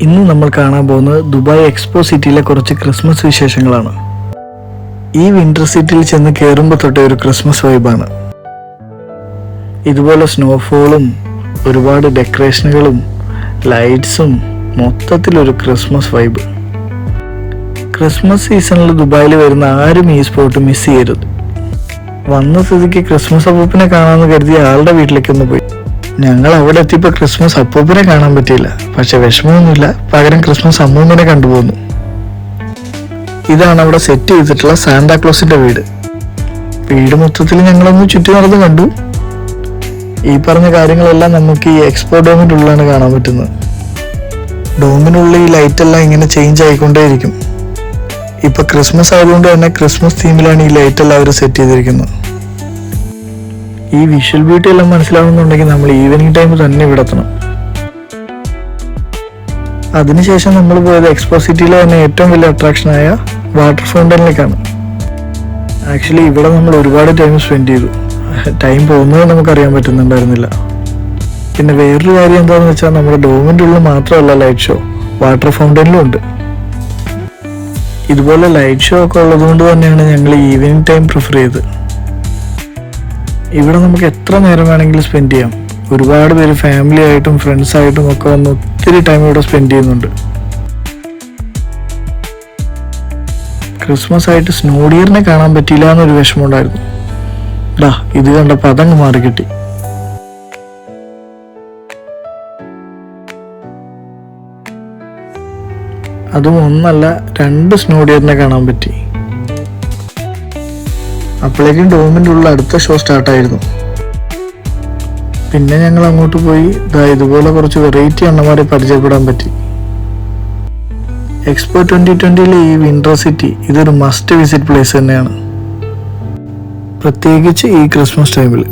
ഇന്ന് നമ്മൾ കാണാൻ പോകുന്നത് ദുബായ് എക്സ്പോ സിറ്റിയിലെ കുറച്ച് ക്രിസ്മസ് വിശേഷങ്ങളാണ്. ഈ വിന്റർ സിറ്റിയിൽ ചെന്ന് കയറുമ്പോൾ തൊട്ടേ ഒരു ക്രിസ്മസ് വൈബാണ്. ഇതുപോലെ സ്നോഫോളും ഒരുപാട് ഡെക്കറേഷനുകളും ലൈറ്റ്സും, മൊത്തത്തിലൊരു ക്രിസ്മസ് വൈബ്. ക്രിസ്മസ് സീസണിൽ ദുബായിൽ വരുന്ന ആരും ഈ സ്പോട്ട് മിസ് ചെയ്യരുത്. വന്ന സ്ഥിതിക്ക് ക്രിസ്മസ് അപ്പൂപ്പിനെ കാണാമെന്ന് കരുതി ആളുടെ വീട്ടിലേക്കൊന്ന് പോയി. ഞങ്ങൾ അവിടെ എത്തിയപ്പോൾ ക്രിസ്മസ് അപ്പൂപ്പിനെ കാണാൻ പറ്റിയില്ല. പക്ഷെ വിഷമമൊന്നുമില്ല, പകരം ക്രിസ്മസ് അമ്മൂമ്മനെ കണ്ടുപോകുന്നു. ഇതാണ് അവിടെ സെറ്റ് ചെയ്തിട്ടുള്ള സാന്താക്ലോസിന്റെ വീട്. വീട് മൊത്തത്തിൽ ഞങ്ങളൊന്ന് ചുറ്റി നടന്ന് കണ്ടു. ഈ പറഞ്ഞ കാര്യങ്ങളെല്ലാം നമുക്ക് ഈ എക്സ്പോ ഡോമിൻ്റെ ഉള്ളിലാണ് കാണാൻ പറ്റുന്നത്. ഡോമിനുള്ളിൽ ഈ ലൈറ്റെല്ലാം ഇങ്ങനെ ചേഞ്ച് ആയിക്കൊണ്ടേയിരിക്കും. ഇപ്പൊ ക്രിസ്മസ് ആയതുകൊണ്ട് തന്നെ ക്രിസ്മസ് തീമിലാണ് ഈ ലൈറ്റ് എല്ലാവരും സെറ്റ് ചെയ്തിരിക്കുന്നത്. ഈ വിഷ്വൽ ബ്യൂട്ടി എല്ലാം മനസ്സിലാവുന്നുണ്ടെങ്കിൽ നമ്മൾ ഈവനിങ് ടൈം തന്നെ ഇവിടെ എത്തണം. അതിനുശേഷം നമ്മൾ പോയത് എക്സ്പോ സിറ്റിയിലെ തന്നെ ഏറ്റവും വലിയ അട്രാക്ഷനായ വാട്ടർ ഫൗണ്ടനിലേക്കാണ്. ആക്ച്വലി ഇവിടെ നമ്മൾ ഒരുപാട് ടൈം സ്പെൻഡ് ചെയ്തു. ടൈം പോകുന്നത് നമുക്കറിയാൻ പറ്റുന്നുണ്ടായിരുന്നില്ല. പിന്നെ വേറൊരു കാര്യം എന്താണെന്ന് വെച്ചാൽ നമ്മുടെ ഡോമിൻ്റെ ഉള്ളിൽ മാത്രമല്ല ലൈറ്റ് ഷോ, വാട്ടർ ഫൗണ്ടനിലും ഉണ്ട്. ഇതുപോലെ ലൈറ്റ് ഷോ ഒക്കെ ഉള്ളതുകൊണ്ട് തന്നെയാണ് ഞങ്ങൾ ഈവനിങ് ടൈം പ്രിഫർ ചെയ്തത്. ഇവിടെ നമുക്ക് എത്ര നേരം വേണമെങ്കിലും സ്പെൻഡ് ചെയ്യാം. ഒരുപാട് പേര് ഫാമിലി ആയിട്ടും ഫ്രണ്ട്സ് ആയിട്ടും ഒക്കെ വന്ന് ഒത്തിരി ടൈം ഇവിടെ സ്പെൻഡ് ചെയ്യുന്നുണ്ട്. ക്രിസ്മസ് ആയിട്ട് സ്നോ ഡിയറിനെ കാണാൻ പറ്റിയില്ല എന്നൊരു വിഷമം ഉണ്ടായിരുന്നു. ഇത് കണ്ടപ്പോൾ അതങ്ങ് മാറി കിട്ടി. അതും ഒന്നല്ല, 2 സ്നോ ഡിയറിനെ കാണാൻ പറ്റി. അപ്പോഴേക്കും ഡോമിൻ്റെ ഉള്ളിൽ അടുത്ത ഷോ സ്റ്റാർട്ടായിരുന്നു. പിന്നെ ഞങ്ങൾ അങ്ങോട്ട് പോയി ഇതുപോലെ കുറച്ച് വെറൈറ്റി അണ്ണന്മാരെ പരിചയപ്പെടാൻ പറ്റി. എക്സ്പോ 2020 ഈ വിന്റർ സിറ്റി ഇതൊരു മസ്റ്റ് വിസിറ്റ് പ്ലേസ് തന്നെയാണ്, പ്രത്യേകിച്ച് ഈ ക്രിസ്മസ് ടൈമിൽ.